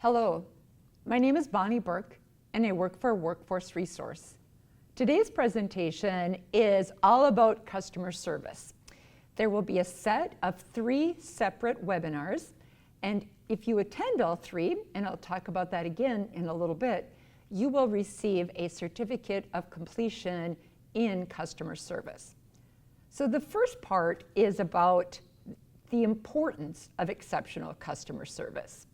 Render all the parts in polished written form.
Hello, my name is Bonnie Burke and I work for Workforce Resource. Today's presentation is all about customer service. There will be a set of 3 separate webinars, and if you attend all 3, and I'll talk about that again in a little bit, you will receive a certificate of completion in customer service. So the first part is about the importance of exceptional customer service.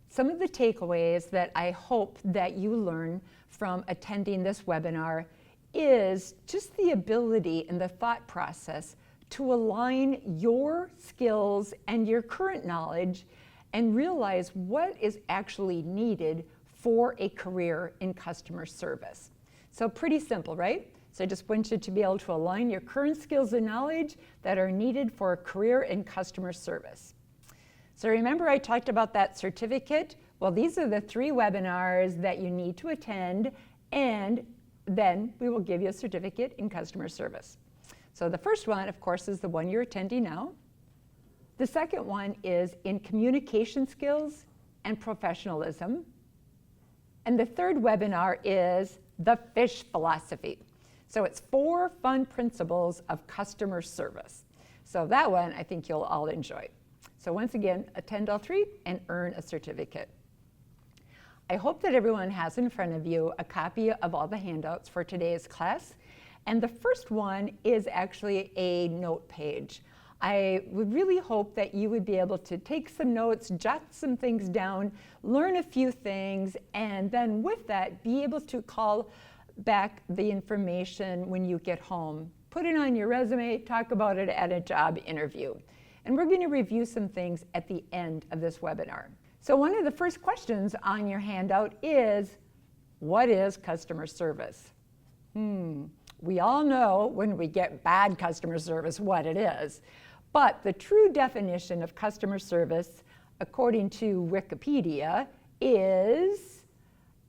Some of the takeaways that I hope that you learn from attending this webinar is just the ability and the thought process to align your skills and your current knowledge and realize what is actually needed for a career in customer service. So pretty simple, right? So I just want you to be able to align your current skills and knowledge that are needed for a career in customer service. So remember I talked about that certificate? Well, these are the 3 webinars that you need to attend, and then we will give you a certificate in customer service. So the first one, of course, is the one you're attending now. The second one is in communication skills and professionalism. And the third webinar is the FISH philosophy. So it's 4 fun principles of customer service. So that one I think you'll all enjoy. So once again, attend all 3 and earn a certificate. I hope that everyone has in front of you a copy of all the handouts for today's class. And the first one is actually a note page. I would really hope that you would be able to take some notes, jot some things down, learn a few things, and then with that, be able to call back the information when you get home. Put it on your resume, talk about it at a job interview. And we're going to review some things at the end of this webinar. So one of the first questions on your handout is, what is customer service? We all know when we get bad customer service what it is. But the true definition of customer service, according to Wikipedia, is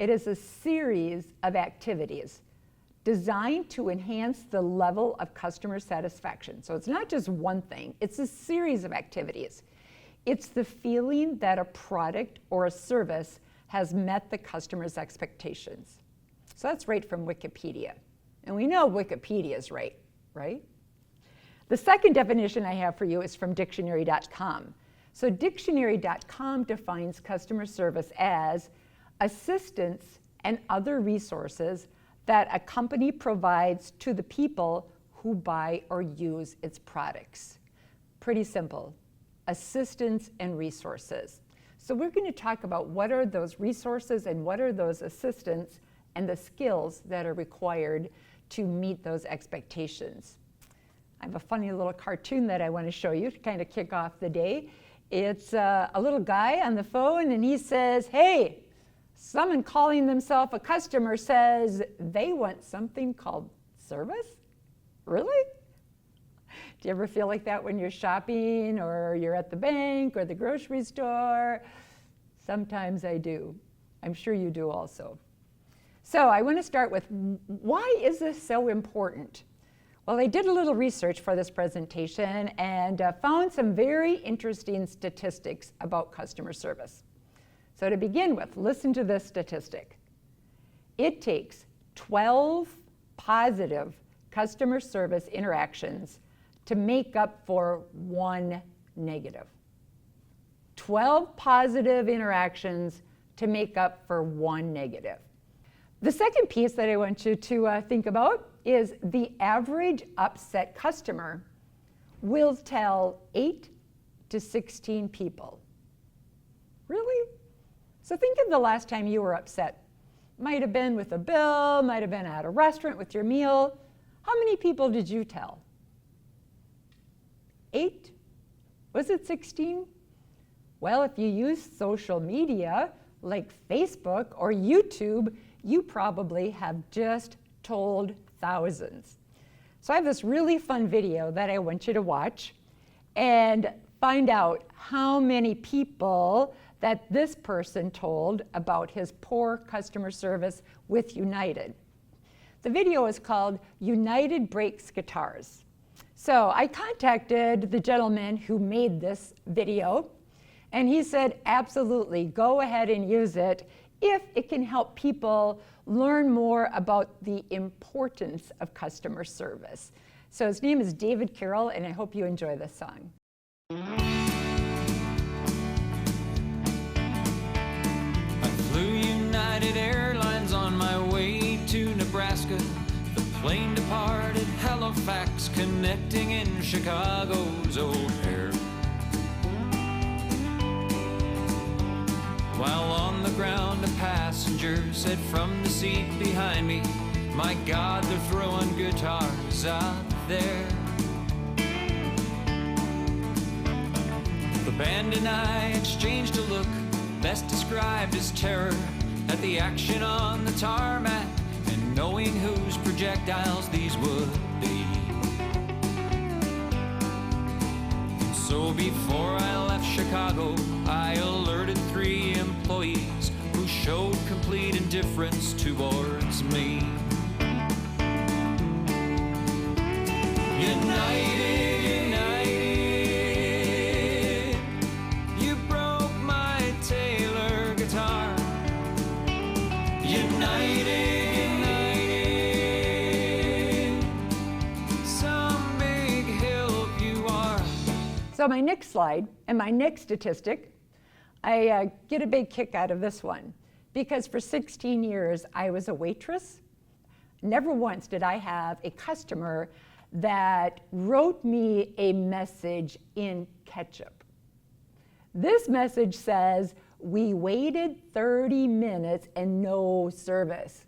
it is a series of activities designed to enhance the level of customer satisfaction. So it's not just one thing, it's a series of activities. It's the feeling that a product or a service has met the customer's expectations. So that's right from Wikipedia. And we know Wikipedia is right, right? The second definition I have for you is from dictionary.com. So dictionary.com defines customer service as assistance and other resources that a company provides to the people who buy or use its products. Pretty simple, assistance and resources. So we're going to talk about what are those resources and what are those assistance and the skills that are required to meet those expectations. I have a funny little cartoon that I want to show you to kind of kick off the day. It's a little guy on the phone and he says, hey, someone calling themselves a customer says they want something called service? Really? Do you ever feel like that when you're shopping or you're at the bank or the grocery store? Sometimes I do. I'm sure you do also. So I want to start with, why is this so important? Well, I did a little research for this presentation and found some very interesting statistics about customer service. So to begin with, listen to this statistic. It takes 12 positive customer service interactions to make up for 1 negative. 12 positive interactions to make up for 1 negative. The second piece that I want you to think about is the average upset customer will tell 8 to 16 people. Really? So think of the last time you were upset. Might have been with a bill, might have been at a restaurant with your meal. How many people did you tell? 8? Was it 16? Well, if you use social media like Facebook or YouTube, you probably have just told thousands. So I have this really fun video that I want you to watch and find out how many people that this person told about his poor customer service with United. The video is called United Breaks Guitars. So I contacted the gentleman who made this video, And he said, absolutely, go ahead and use it if it can help people learn more about the importance of customer service. So his name is David Carroll, and I hope you enjoy this song. I flew United Airlines on my way to Nebraska. The plane departed Halifax, connecting in Chicago's O'Hare. While on the ground, a passenger said from the seat behind me, my God, they're throwing guitars out there. The band and I exchanged a look, best described as terror, at the action on the tarmac, and knowing whose projectiles these would be. So before I left Chicago, I alerted 3 employees who showed complete indifference towards me. United, United, you broke my Taylor guitar. United, United, some big help you are. So my next slide and my next statistic, I get a big kick out of this one because for 16 years I was a waitress. Never once did I have a customer that wrote me a message in ketchup. This message says, we waited 30 minutes and no service.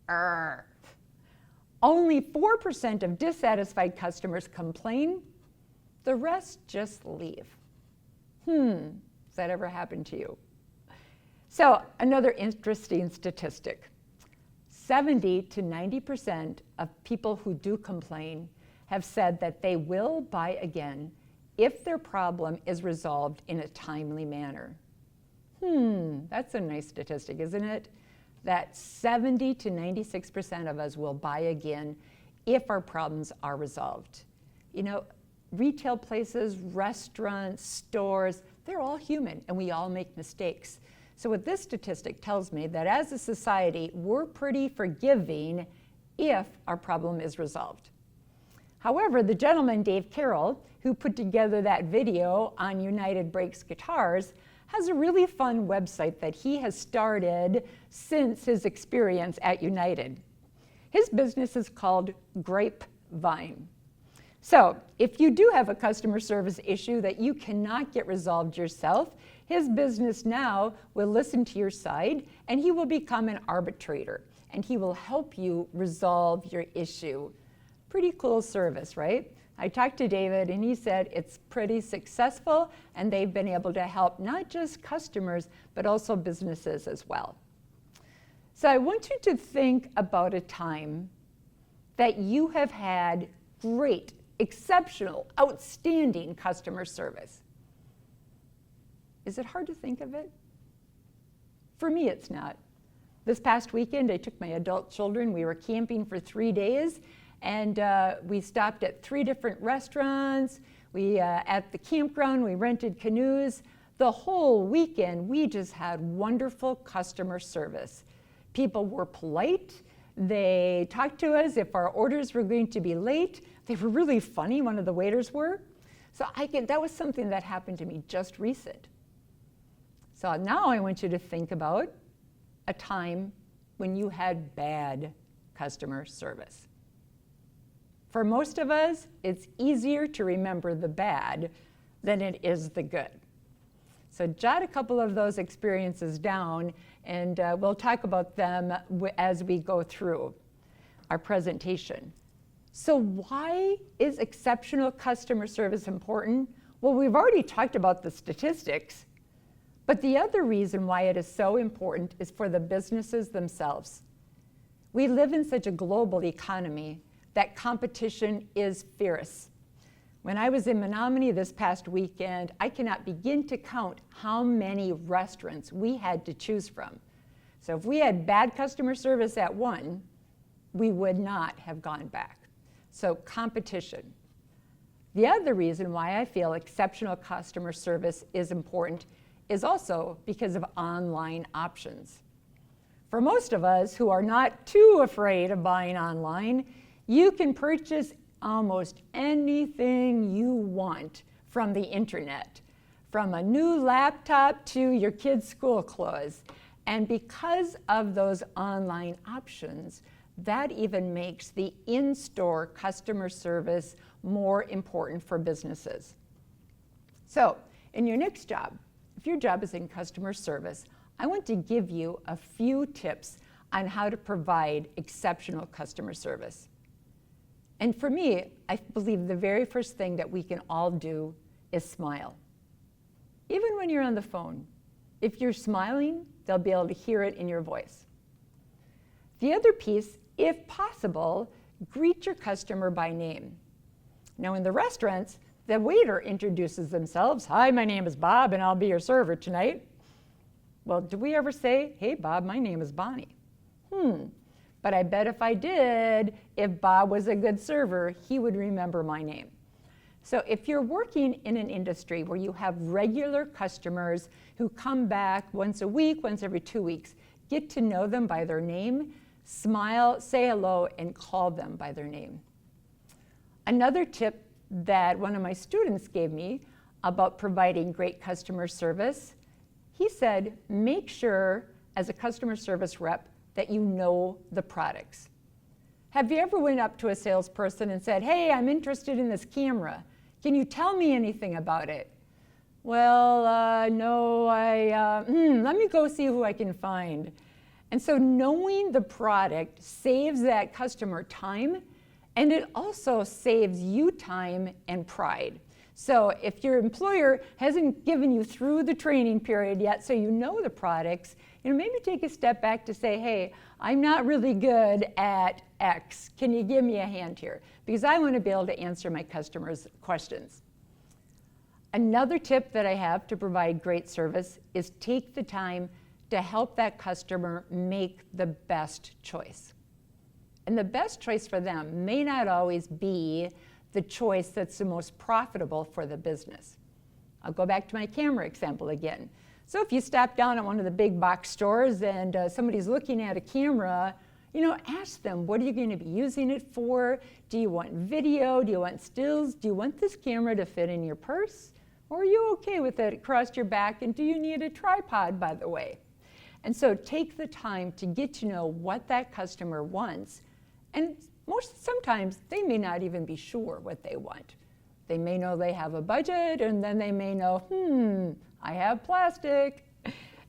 Arr. Only 4% of dissatisfied customers complain. The rest just leave. Has that ever happened to you? So another interesting statistic. 70 to 90% of people who do complain have said that they will buy again if their problem is resolved in a timely manner. That's a nice statistic, isn't it? That 70 to 96% of us will buy again if our problems are resolved. You know, retail places, restaurants, stores, they're all human and we all make mistakes. So what this statistic tells me that as a society, we're pretty forgiving if our problem is resolved. However, the gentleman, Dave Carroll, who put together that video on United Breaks Guitars, has a really fun website that he has started since his experience at United. His business is called Grapevine. So if you do have a customer service issue that you cannot get resolved yourself, his business now will listen to your side and he will become an arbitrator and he will help you resolve your issue. Pretty cool service, right? I talked to David and he said it's pretty successful and they've been able to help not just customers, but also businesses as well. So I want you to think about a time that you have had great, exceptional, outstanding customer service. Is it hard to think of it? For me, it's not. This past weekend, I took my adult children. We were camping for 3 days, and we stopped at 3 different restaurants. At the campground, we rented canoes. The whole weekend, we just had wonderful customer service. People were polite. They talked to us if our orders were going to be late. They were really funny, one of the waiters were. So that was something that happened to me just recent. So now I want you to think about a time when you had bad customer service. For most of us, it's easier to remember the bad than it is the good. So jot a couple of those experiences down, and we'll talk about them as we go through our presentation. So why is exceptional customer service important? Well, we've already talked about the statistics, but the other reason why it is so important is for the businesses themselves. We live in such a global economy that competition is fierce. When I was in Menominee this past weekend, I cannot begin to count how many restaurants we had to choose from. So if we had bad customer service at one, we would not have gone back. So competition. The other reason why I feel exceptional customer service is important is also because of online options. For most of us who are not too afraid of buying online, you can purchase almost anything you want from the internet, from a new laptop to your kids' school clothes. And because of those online options, that even makes the in-store customer service more important for businesses. So, in your next job, if your job is in customer service, I want to give you a few tips on how to provide exceptional customer service. And for me, I believe the very first thing that we can all do is smile. Even when you're on the phone, if you're smiling, they'll be able to hear it in your voice. The other piece, if possible, greet your customer by name. Now in the restaurants, the waiter introduces themselves. Hi, my name is Bob and I'll be your server tonight. Well, do we ever say, hey Bob, my name is Bonnie? But I bet if I did, if Bob was a good server, he would remember my name. So if you're working in an industry where you have regular customers who come back once a week, once every 2 weeks, get to know them by their name, smile, say hello, and call them by their name. Another tip that one of my students gave me about providing great customer service, he said, make sure as a customer service rep that you know the products. Have you ever went up to a salesperson and said, hey, I'm interested in this camera. Can you tell me anything about it? Well, no, let me go see who I can find. And so knowing the product saves that customer time, and it also saves you time and pride. So if your employer hasn't given you through the training period yet, so you know the products, maybe take a step back to say, hey, I'm not really good at X. Can you give me a hand here? Because I want to be able to answer my customers' questions. Another tip that I have to provide great service is take the time to help that customer make the best choice. And the best choice for them may not always be the choice that's the most profitable for the business. I'll go back to my camera example again. So if you stop down at one of the big box stores and somebody's looking at a camera, ask them, what are you going to be using it for? Do you want video? Do you want stills? Do you want this camera to fit in your purse? Or are you okay with it across your back? And do you need a tripod, by the way? And so take the time to get to know what that customer wants. And sometimes they may not even be sure what they want. They may know they have a budget, and then they may know, I have plastic.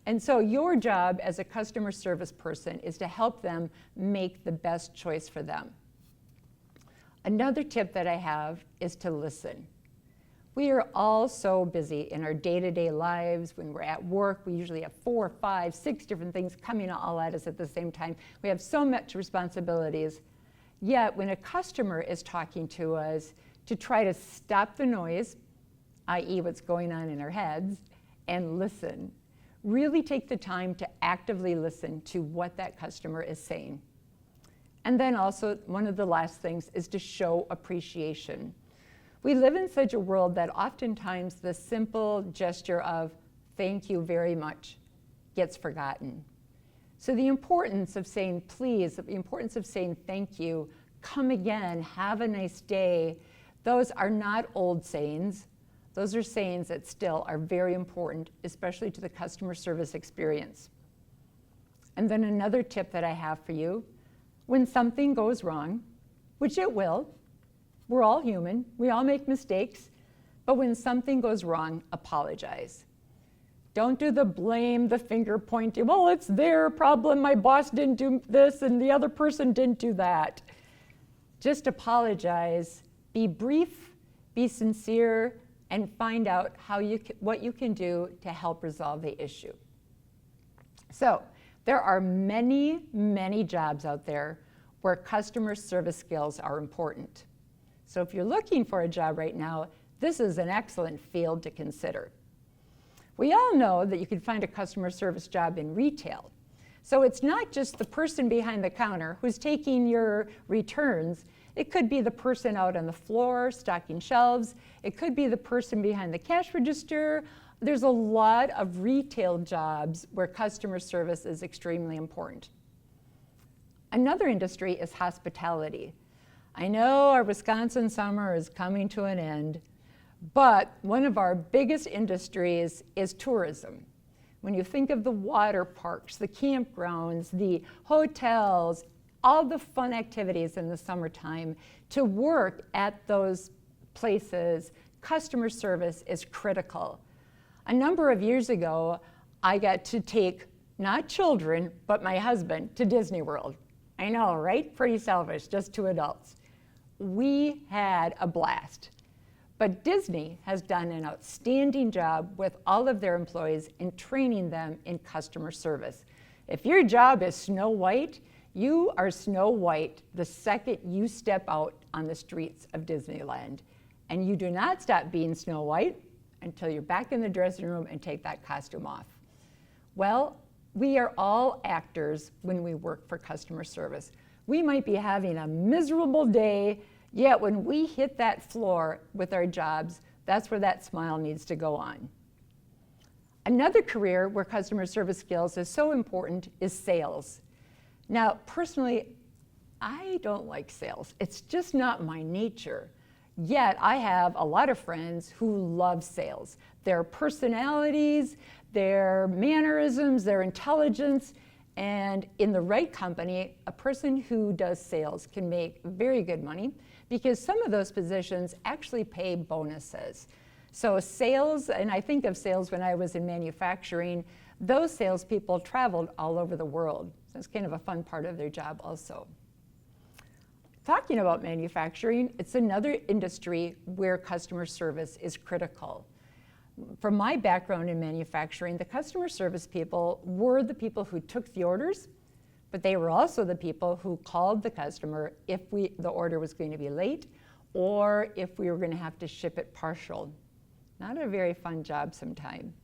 And so your job as a customer service person is to help them make the best choice for them. Another tip that I have is to listen. We are all so busy in our day-to-day lives. When we're at work, we usually have 4, 5, 6 different things coming all at us at the same time. We have so much responsibilities. Yet when a customer is talking to us, to try to stop the noise, i.e. what's going on in our heads, and listen. Really take the time to actively listen to what that customer is saying. And then also, one of the last things is to show appreciation. We live in such a world that oftentimes the simple gesture of thank you very much gets forgotten. So the importance of saying please, the importance of saying thank you, come again, have a nice day, those are not old sayings. Those are sayings that still are very important, especially to the customer service experience. And then another tip that I have for you, when something goes wrong, which it will, we're all human, we all make mistakes, but when something goes wrong, apologize. Don't do the blame, the finger pointing, well, it's their problem, my boss didn't do this and the other person didn't do that. Just apologize, be brief, be sincere, and find out what you can do to help resolve the issue. So there are many, many jobs out there where customer service skills are important. So if you're looking for a job right now, this is an excellent field to consider. We all know that you can find a customer service job in retail. So it's not just the person behind the counter who's taking your returns. It could be the person out on the floor stocking shelves. It could be the person behind the cash register. There's a lot of retail jobs where customer service is extremely important. Another industry is hospitality. I know our Wisconsin summer is coming to an end, but one of our biggest industries is tourism. When you think of the water parks, the campgrounds, the hotels, all the fun activities in the summertime, to work at those places, customer service is critical. A number of years ago, I got to take not children, but my husband to Disney World. I know, right? Pretty selfish, just two adults. We had a blast. But Disney has done an outstanding job with all of their employees in training them in customer service. If your job is Snow White, you are Snow White the second you step out on the streets of Disneyland. And you do not stop being Snow White until you're back in the dressing room and take that costume off. Well, we are all actors when we work for customer service. We might be having a miserable day, yet when we hit that floor with our jobs, that's where that smile needs to go on. Another career where customer service skills is so important is sales. Now, personally, I don't like sales. It's just not my nature. Yet I have a lot of friends who love sales. Their personalities, their mannerisms, their intelligence, and in the right company, a person who does sales can make very good money because some of those positions actually pay bonuses. So sales, and I think of sales when I was in manufacturing, those salespeople traveled all over the world. So it's kind of a fun part of their job also. Talking about manufacturing, it's another industry where customer service is critical. From my background in manufacturing, the customer service people were the people who took the orders, but they were also the people who called the customer if the order was going to be late or if we were going to have to ship it partial. Not a very fun job sometimes.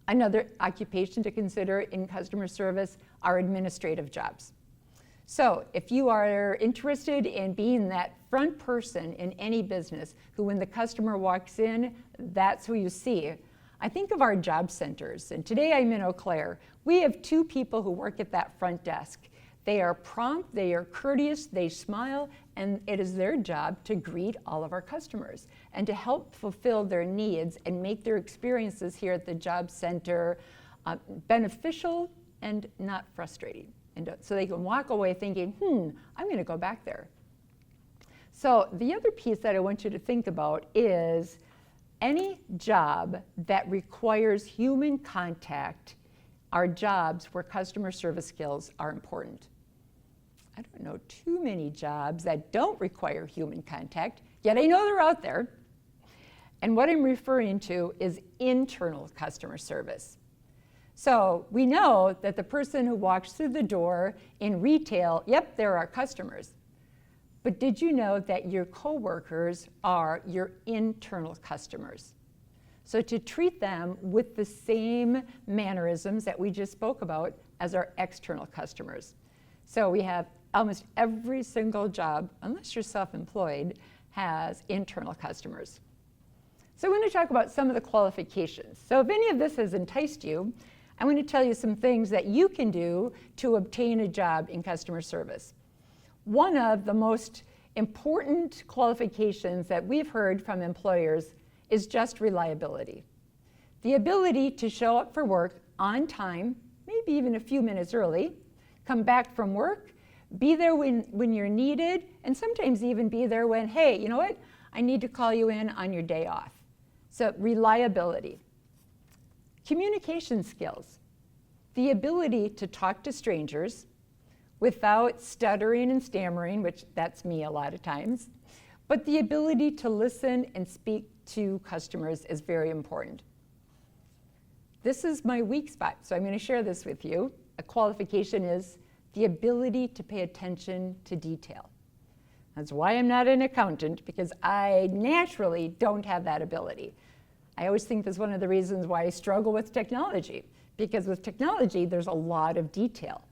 Another occupation to consider in customer service are administrative jobs. So if you are interested in being that front person in any business who when the customer walks in, that's who you see. I think of our job centers, and today I'm in Eau Claire. We have two people who work at that front desk. They are prompt, they are courteous, they smile, and it is their job to greet all of our customers and to help fulfill their needs and make their experiences here at the job center beneficial and not frustrating. And so they can walk away thinking, I'm going to go back there. So the other piece that I want you to think about is any job that requires human contact are jobs where customer service skills are important. I don't know too many jobs that don't require human contact, yet I know they're out there. And what I'm referring to is internal customer service. So we know that the person who walks through the door in retail, yep, they're our customers. But did you know that your coworkers are your internal customers? So to treat them with the same mannerisms that we just spoke about as our external customers. So we have almost every single job, unless you're self-employed, has internal customers. So I want to talk about some of the qualifications. So if any of this has enticed you, I'm going to tell you some things that you can do to obtain a job in customer service. One of the most important qualifications that we've heard from employers is just reliability. The ability to show up for work on time, maybe even a few minutes early, come back from work, be there when you're needed, and sometimes even be there when, hey, you know what? I need to call you in on your day off. So reliability. Communication skills, the ability to talk to strangers without stuttering and stammering, which that's me a lot of times, but the ability to listen and speak to customers is very important. This is my weak spot, so I'm going to share this with you. A qualification is the ability to pay attention to detail. That's why I'm not an accountant, because I naturally don't have that ability. I always think that's one of the reasons why I struggle with technology, because with technology, there's a lot of detail.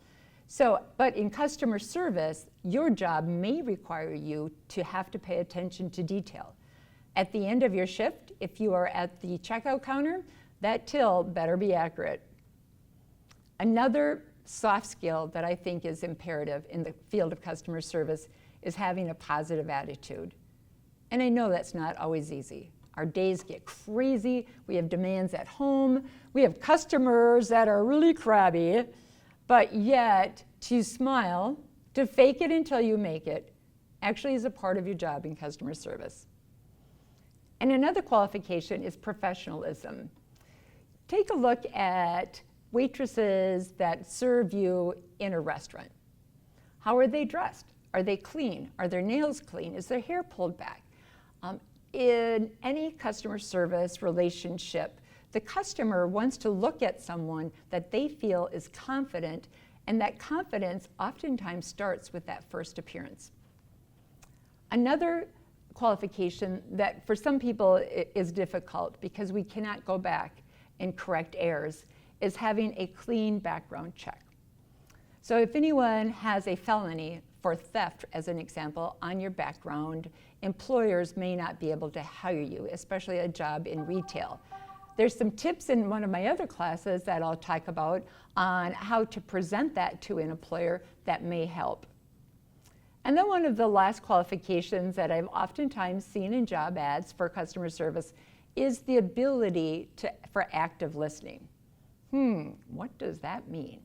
So, but in customer service, your job may require you to have to pay attention to detail. At the end of your shift, if you are at the checkout counter, that till better be accurate. Another soft skill that I think is imperative in the field of customer service is having a positive attitude. And I know that's not always easy. Our days get crazy. We have demands at home. We have customers that are really crabby. But yet, to smile, to fake it until you make it, actually is a part of your job in customer service. And another qualification is professionalism. Take a look at waitresses that serve you in a restaurant. How are they dressed? Are they clean? Are their nails clean? Is their hair pulled back? In any customer service relationship, the customer wants to look at someone that they feel is confident, and that confidence oftentimes starts with that first appearance. Another qualification that for some people is difficult because we cannot go back and correct errors is having a clean background check. So if anyone has a felony for theft, as an example, on your background, employers may not be able to hire you, especially a job in retail. There's some tips in one of my other classes that I'll talk about on how to present that to an employer that may help. And then one of the last qualifications that I've oftentimes seen in job ads for customer service is the ability for active listening. What does that mean?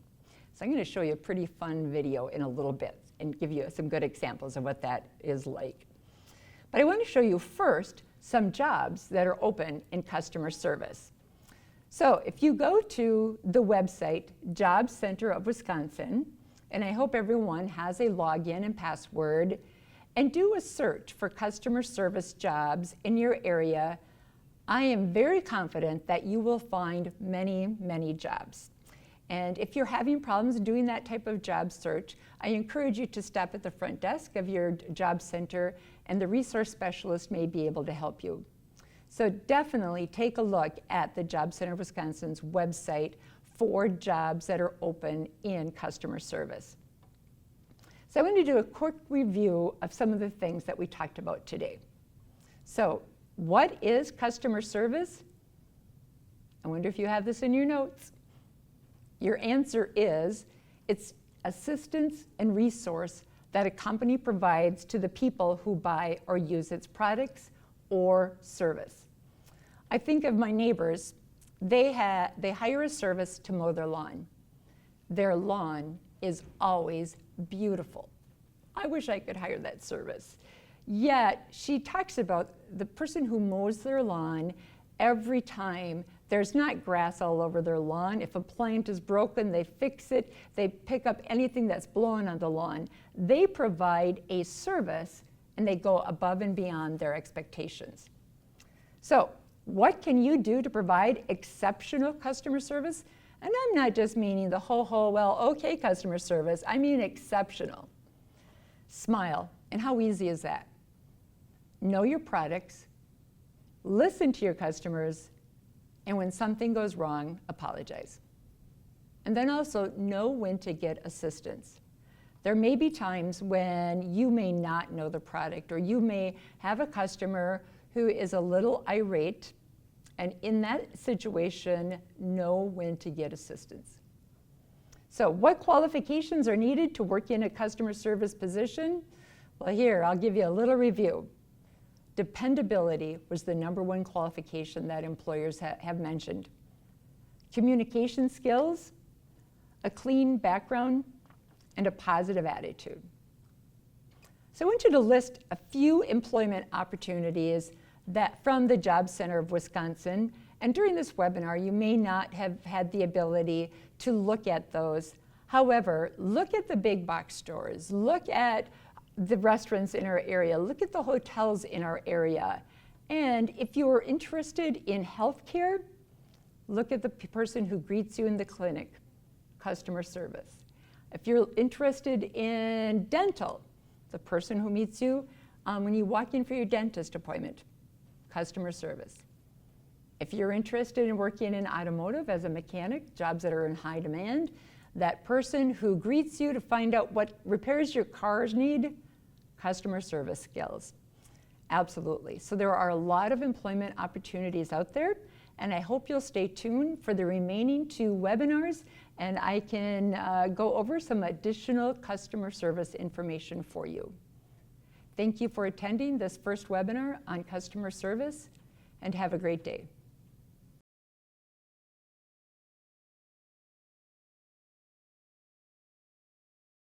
So I'm going to show you a pretty fun video in a little bit and give you some good examples of what that is like. But I want to show you first some jobs that are open in customer service. So if you go to the website, Job Center of Wisconsin, and I hope everyone has a login and password, and do a search for customer service jobs in your area, I am very confident that you will find many, many jobs. And if you're having problems doing that type of job search, I encourage you to stop at the front desk of your job center, and the resource specialist may be able to help you. So definitely take a look at the Job Center of Wisconsin's website for jobs that are open in customer service. So I want to do a quick review of some of the things that we talked about today. So what is customer service? I wonder if you have this in your notes. Your answer is, it's assistance and resource that a company provides to the people who buy or use its products or service. I think of my neighbors. They hire a service to mow their lawn. Their lawn is always beautiful. I wish I could hire that service. Yet she talks about the person who mows their lawn every time. There's not grass all over their lawn. If a plant is broken, they fix it. They pick up anything that's blowing on the lawn. They provide a service, and they go above and beyond their expectations. So what can you do to provide exceptional customer service? And I'm not just meaning the well, okay customer service. I mean exceptional. Smile. And how easy is that? Know your products, listen to your customers, and when something goes wrong, apologize. And then also know when to get assistance. There may be times when you may not know the product, or you may have a customer who is a little irate, and in that situation, know when to get assistance. So what qualifications are needed to work in a customer service position? Well, here, I'll give you a little review. Dependability was the #1 qualification that employers have mentioned. Communication skills, a clean background, and a positive attitude. So I want you to list a few employment opportunities that from the Job Center of Wisconsin. And during this webinar, you may not have had the ability to look at those. However, look at the big box stores, look at the restaurants in our area, look at the hotels in our area. And if you are interested in healthcare, look at the person who greets you in the clinic, customer service. If you're interested in dental, the person who meets you when you walk in for your dentist appointment, customer service. If you're interested in working in automotive as a mechanic, jobs that are in high demand, That person who greets you to find out what repairs your cars need, customer service skills. Absolutely. So there are a lot of employment opportunities out there, and I hope you'll stay tuned for the remaining 2 webinars, and I can go over some additional customer service information for you. Thank you for attending this first webinar on customer service, and have a great day.